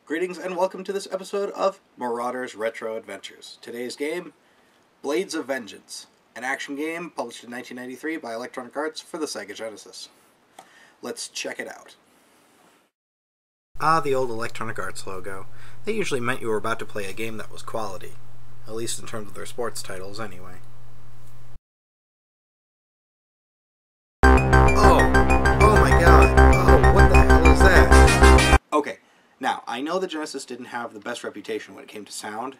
Greetings and welcome to this episode of Marauder's Retro Adventures. Today's game, Blades of Vengeance, an action game published in 1993 by Electronic Arts for the Sega Genesis. Let's check it out. Ah, the old Electronic Arts logo. They usually meant you were about to play a game that was quality, at least in terms of their sports titles anyway. Oh my god, oh, what the hell is that? Okay. Now, I know the Genesis didn't have the best reputation when it came to sound,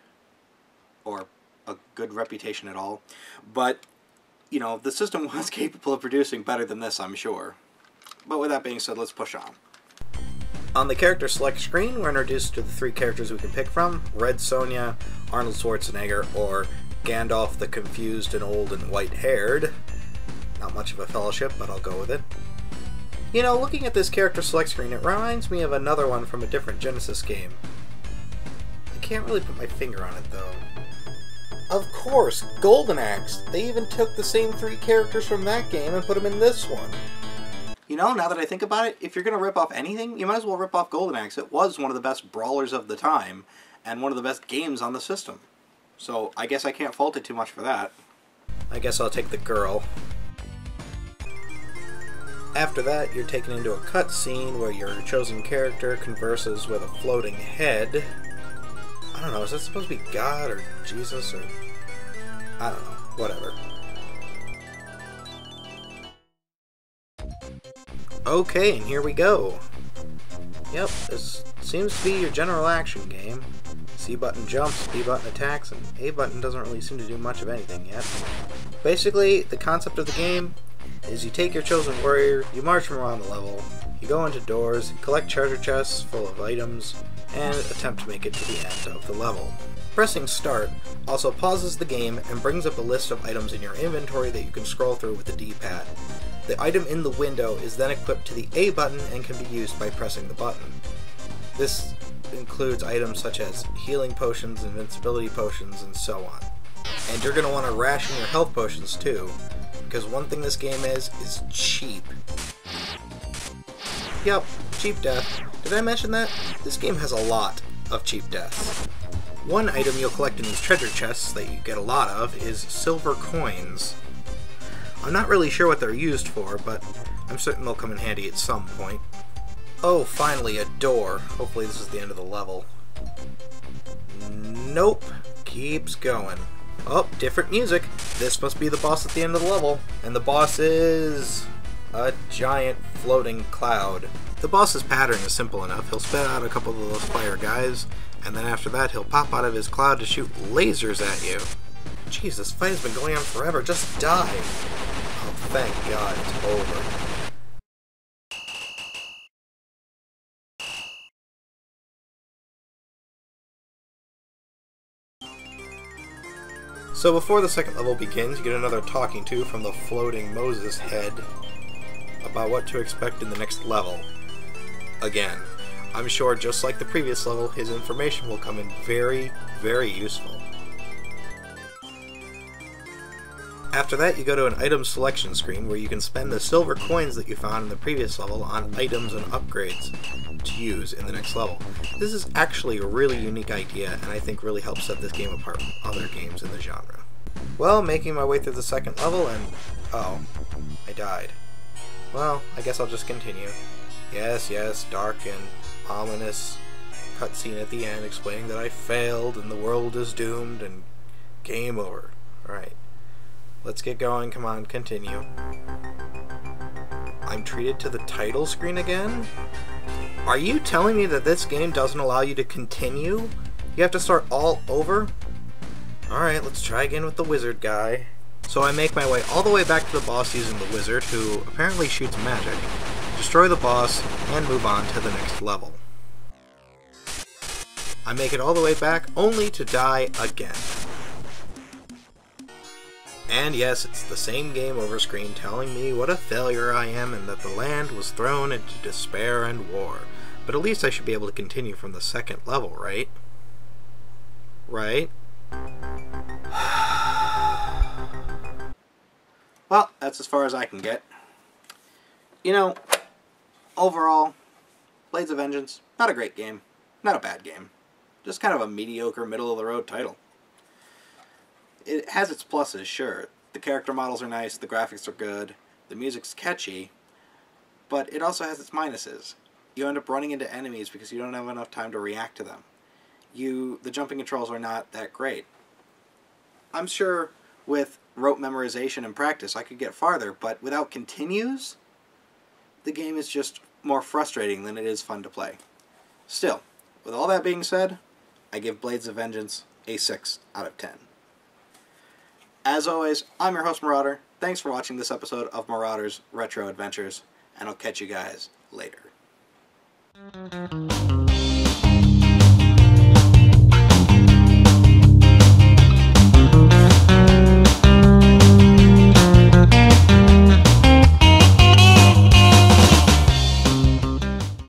or a good reputation at all, but, you know, the system was capable of producing better than this, I'm sure. But with that being said, let's push on. On the character select screen, we're introduced to the three characters we can pick from: Red Sonja, Arnold Schwarzenegger, or Gandalf the Confused and Old and White-Haired. Not much of a fellowship, but I'll go with it. You know, looking at this character select screen, it reminds me of another one from a different Genesis game. I can't really put my finger on it, though. Of course, Golden Axe! They even took the same three characters from that game and put them in this one. You know, now that I think about it, if you're going to rip off anything, you might as well rip off Golden Axe. It was one of the best brawlers of the time, and one of the best games on the system. So, I guess I can't fault it too much for that. I guess I'll take the girl. After that, you're taken into a cutscene where your chosen character converses with a floating head. I don't know, is that supposed to be God or Jesus or... I don't know, whatever. Okay, and here we go. Yep, this seems to be your general action game. C button jumps, B button attacks, and A button doesn't really seem to do much of anything yet. Basically, the concept of the game is you take your chosen warrior, you march from around the level, you go into doors, collect treasure chests full of items, and attempt to make it to the end of the level. Pressing start also pauses the game and brings up a list of items in your inventory that you can scroll through with the D-pad. The item in the window is then equipped to the A button and can be used by pressing the button. This includes items such as healing potions, invincibility potions, and so on. And you're going to want to ration your health potions too, because one thing this game is cheap. Yup, cheap death. Did I mention that? This game has a lot of cheap deaths. One item you'll collect in these treasure chests that you get a lot of is silver coins. I'm not really sure what they're used for, but I'm certain they'll come in handy at some point. Oh, finally, a door. Hopefully this is the end of the level. Nope. Keeps going. Oh, different music. This must be the boss at the end of the level. And the boss is... a giant floating cloud. The boss's pattern is simple enough. He'll spit out a couple of those fire guys, and then after that he'll pop out of his cloud to shoot lasers at you. Jeez, this fight has been going on forever. Just die. Oh, thank God, it's over. So before the second level begins, you get another talking to from the floating Moses head about what to expect in the next level. Again, I'm sure just like the previous level, his information will come in very, very useful. After that, you go to an item selection screen where you can spend the silver coins that you found in the previous level on items and upgrades to use in the next level. This is actually a really unique idea, and I think really helps set this game apart from other games in the genre. Well, making my way through the second level, and... oh, I died. Well, I guess I'll just continue. Yes, dark and ominous cutscene at the end explaining that I failed and the world is doomed and game over. Alright. Let's get going, come on, continue. I'm treated to the title screen again? Are you telling me that this game doesn't allow you to continue? You have to start all over? Alright, let's try again with the wizard guy. So I make my way all the way back to the boss using the wizard, who apparently shoots magic, destroy the boss, and move on to the next level. I make it all the way back, only to die again. And yes, it's the same game over screen telling me what a failure I am and that the land was thrown into despair and war. But at least I should be able to continue from the second level, right? Right? Well, that's as far as I can get. You know, overall, Blades of Vengeance, not a great game. Not a bad game. Just kind of a mediocre, middle-of-the-road title. It has its pluses, sure. The character models are nice, the graphics are good, the music's catchy, but it also has its minuses. You end up running into enemies because you don't have enough time to react to them. The jumping controls are not that great. I'm sure with rote memorization and practice I could get farther, but without continues, the game is just more frustrating than it is fun to play. Still, with all that being said, I give Blades of Vengeance a 6 out of 10. As always, I'm your host Marauder. Thanks for watching this episode of Marauder's Retro Adventures, and I'll catch you guys later.